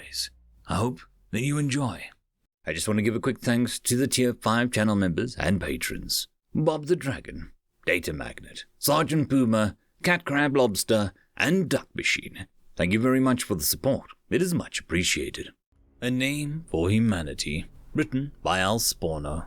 anyways, I hope that you enjoy. I just want to give a quick thanks to the Tier 5 channel members and patrons. Bob the Dragon, Datamagnet, Sergeant Puma, Cat Crab Lobster, and Duck Machine. Thank you very much for the support. It is much appreciated. A Name for Humanity, written by elspawno.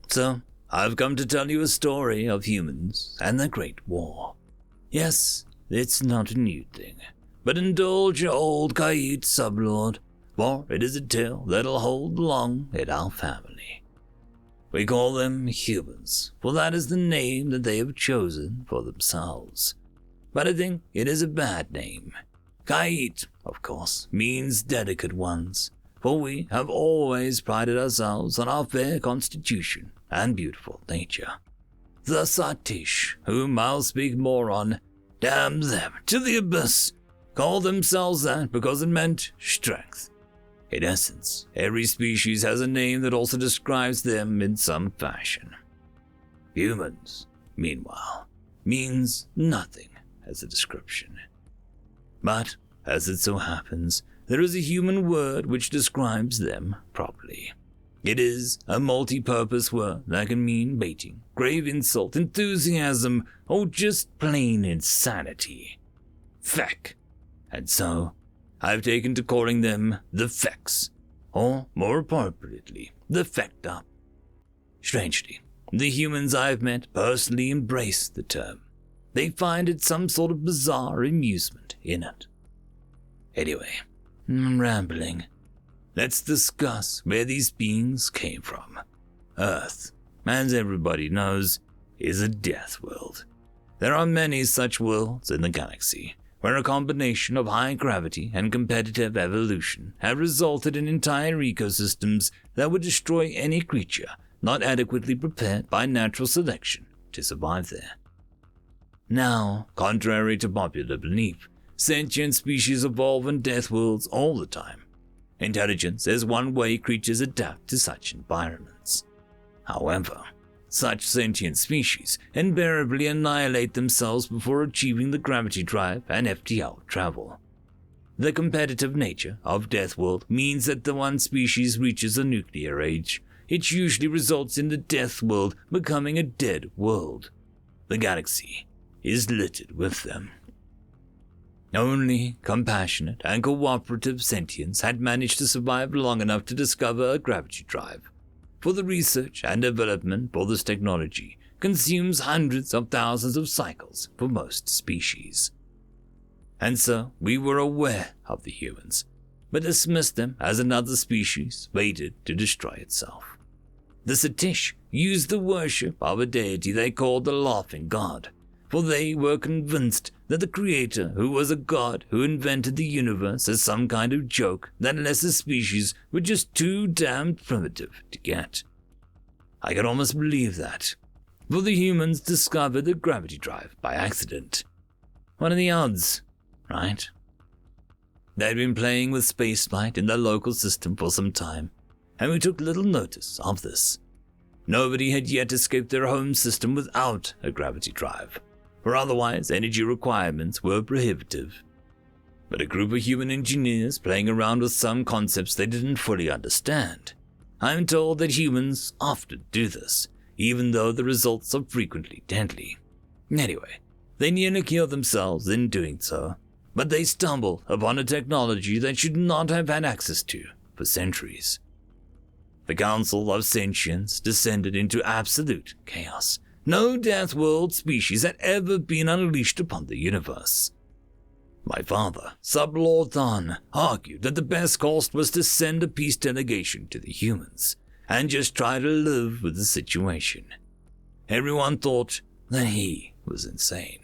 So, I've come to tell you a story of humans and the Great War. Yes, it's not a new thing, but indulge your old Kaiut sublord, for it is a tale that'll hold long in our family. We call them humans, for that is the name that they have chosen for themselves. But I think it is a bad name. Kaiut, of course, means delicate ones, for we have always prided ourselves on our fair constitution and beautiful nature. The Satish, whom I'll speak more on, damn them to the abyss, called themselves that because it meant strength. In essence, every species has a name that also describes them in some fashion. Humans, meanwhile, means nothing as a description. But, as it so happens, there is a human word which describes them properly. It is a multi-purpose word that can mean baiting, grave insult, enthusiasm, or just plain insanity. Feck. And so, I've taken to calling them the Fecks, or more appropriately, the Fecked Up. Strangely, the humans I've met personally embrace the term. They find it some sort of bizarre amusement in it. Anyway, I'm rambling. Let's discuss where these beings came from. Earth, as everybody knows, is a death world. There are many such worlds in the galaxy, where a combination of high gravity and competitive evolution have resulted in entire ecosystems that would destroy any creature not adequately prepared by natural selection to survive there. Now, contrary to popular belief, sentient species evolve in death worlds all the time. Intelligence is one way creatures adapt to such environments. However, such sentient species invariably annihilate themselves before achieving the gravity drive and FTL travel. The competitive nature of Death World means that the one species reaches a nuclear age, it usually results in the Death World becoming a dead world. The galaxy is littered with them. Only compassionate and cooperative sentients had managed to survive long enough to discover a gravity drive. For the research and development for this technology consumes hundreds of thousands of cycles for most species. And so we were aware of the humans, but dismissed them as another species fated to destroy itself. The Satish used the worship of a deity they called the Laughing God, for they were convinced that the Creator, who was a god who invented the universe as some kind of joke that lesser species were just too damned primitive to get. I could almost believe that, for the humans discovered the gravity drive by accident. What are the odds, right? They'd been playing with spaceflight in their local system for some time, and we took little notice of this. Nobody had yet escaped their home system without a gravity drive, for otherwise energy requirements were prohibitive. But a group of human engineers playing around with some concepts they didn't fully understand. I'm told that humans often do this, even though the results are frequently deadly. Anyway, they nearly kill themselves in doing so, but they stumble upon a technology they should not have had access to for centuries. The Council of Sentience descended into absolute chaos. No Death World species had ever been unleashed upon the universe. My father, Sublord Thon, argued that the best course was to send a peace delegation to the humans and just try to live with the situation. Everyone thought that he was insane.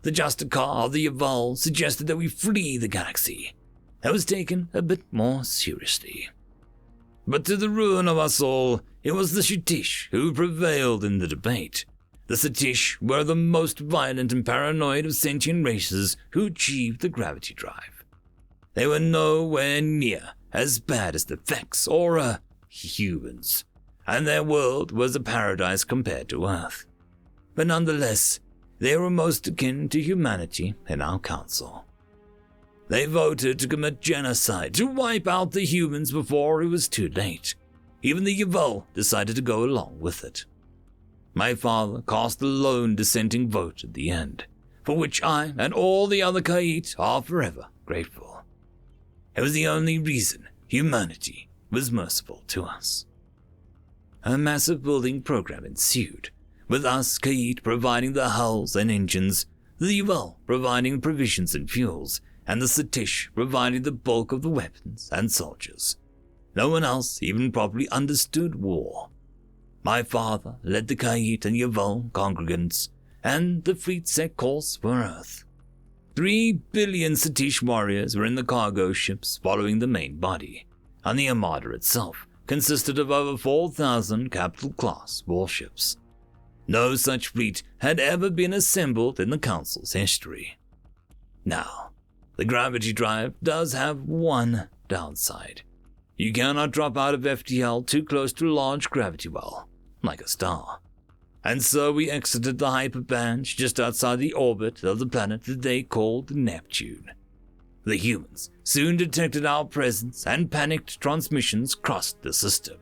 The Justicar of the Evolve suggested that we flee the galaxy. That was taken a bit more seriously. But to the ruin of us all, it was the Satish who prevailed in the debate. The Satish were the most violent and paranoid of sentient races who achieved the gravity drive. They were nowhere near as bad as the Fecks or humans, and their world was a paradise compared to Earth. But nonetheless, they were most akin to humanity in our council. They voted to commit genocide, to wipe out the humans before it was too late. Even the Yvel decided to go along with it. My father cast the lone dissenting vote at the end, for which I and all the other Khajiit are forever grateful. It was the only reason humanity was merciful to us. A massive building program ensued, with us Khajiit providing the hulls and engines, the Yvel providing provisions and fuels, and the Satish providing the bulk of the weapons and soldiers. No one else even properly understood war. My father led the Khajiit and Yvel congregants, and the fleet set course for Earth. 3 billion Satish warriors were in the cargo ships following the main body, and the Armada itself consisted of over 4,000 capital-class warships. No such fleet had ever been assembled in the Council's history. Now, the gravity drive does have one downside. You cannot drop out of FTL too close to a large gravity well, like a star. And so we exited the hyperband just outside the orbit of the planet that they called Neptune. The humans soon detected our presence and panicked transmissions crossed the system.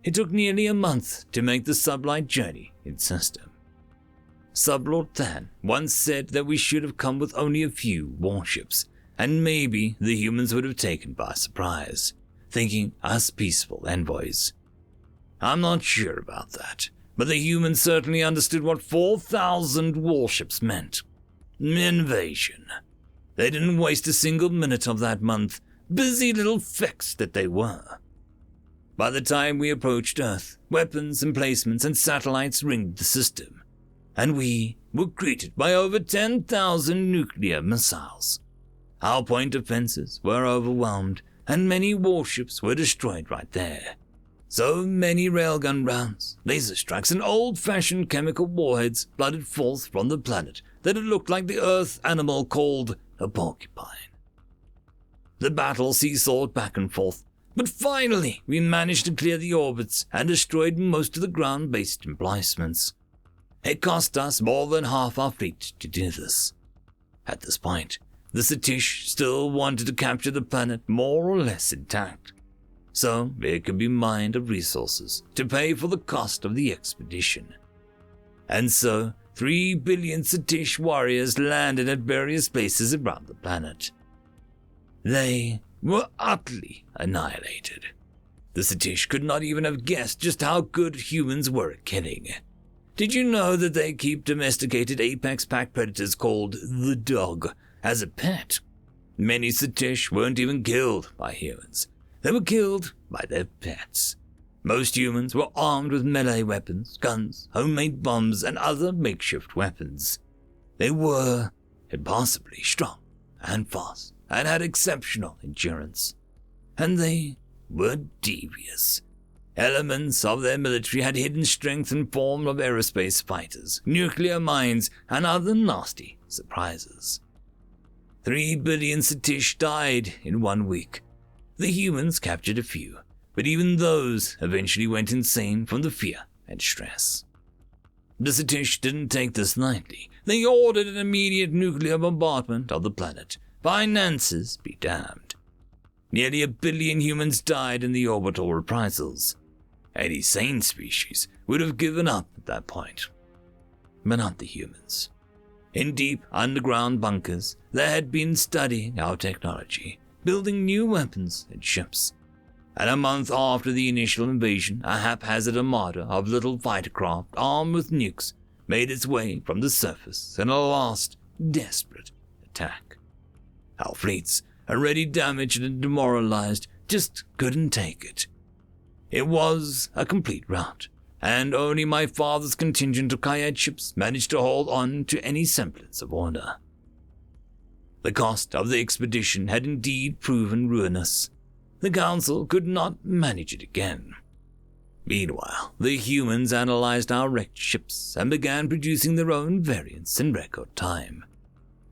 It took nearly a month to make the sublight journey in system. Sublord Than once said that we should have come with only a few warships, and maybe the humans would have taken by surprise, thinking us peaceful envoys. I'm not sure about that, but the humans certainly understood what 4,000 warships meant. Invasion. They didn't waste a single minute of that month, busy little fecks that they were. By the time we approached Earth, weapons, emplacements, and satellites ringed the system, and we were greeted by over 10,000 nuclear missiles. Our point defenses were overwhelmed, and many warships were destroyed right there. So many railgun rounds, laser strikes, and old-fashioned chemical warheads flooded forth from the planet that it looked like the Earth animal called a porcupine. The battle seesawed back and forth, but finally we managed to clear the orbits and destroyed most of the ground-based emplacements. It cost us more than half our fleet to do this. At this point, the Satish still wanted to capture the planet more or less intact, so it could be mined of resources to pay for the cost of the expedition. And so 3 billion Satish warriors landed at various places around the planet. They were utterly annihilated. The Satish could not even have guessed just how good humans were at killing. Did you know that they keep domesticated apex pack predators called the dog as a pet? Many Satish weren't even killed by humans. They were killed by their pets. Most humans were armed with melee weapons, guns, homemade bombs, and other makeshift weapons. They were impossibly strong and fast and had exceptional endurance. And they were devious. Elements of their military had hidden strength in form of aerospace fighters, nuclear mines, and other nasty surprises. 3 billion Satish died in 1 week. The humans captured a few, but even those eventually went insane from the fear and stress. The Satish didn't take this lightly. They ordered an immediate nuclear bombardment of the planet. Finances be damned. Nearly 1 billion humans died in the orbital reprisals. Any sane species would have given up at that point. But not the humans. In deep underground bunkers, they had been studying our technology, building new weapons and ships. And a month after the initial invasion, a haphazard armada of little fighter craft armed with nukes made its way from the surface in a last, desperate attack. Our fleets, already damaged and demoralized, just couldn't take it. It was a complete rout, and only my father's contingent of Khajiit ships managed to hold on to any semblance of order. The cost of the expedition had indeed proven ruinous. The Council could not manage it again. Meanwhile, the humans analyzed our wrecked ships and began producing their own variants in record time.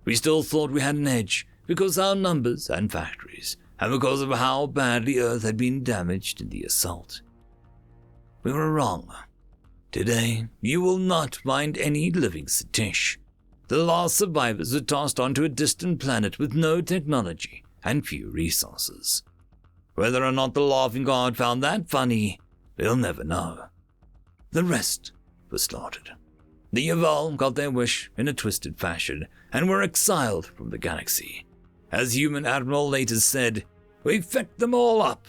We still thought we had an edge because of our numbers and factories, and because of how badly Earth had been damaged in the assault. We were wrong. Today, you will not find any living Satish. The last survivors were tossed onto a distant planet with no technology and few resources. Whether or not the laughing god found that funny, we'll never know. The rest were slaughtered. The Yaval got their wish in a twisted fashion and were exiled from the galaxy. As Human Admiral later said, "We fecked them all up."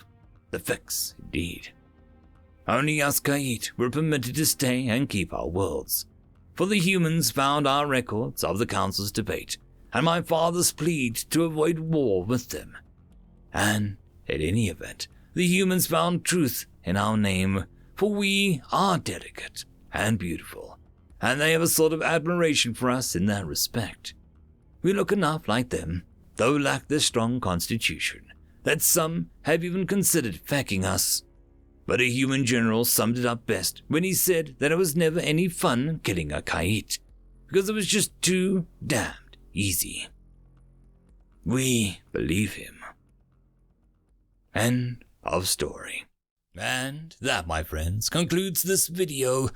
The fecks, indeed. Only us Khajiit were permitted to stay and keep our worlds. For the humans found our records of the Council's debate and my father's plea to avoid war with them. And, in any event, the humans found truth in our name, for we are delicate and beautiful, and they have a sort of admiration for us in that respect. We look enough like them, though lack their strong constitution, that some have even considered fecking us. But a human general summed it up best when he said that it was never any fun killing a Khajiit, because it was just too damned easy. We believe him. End of story. And that, my friends, concludes this video.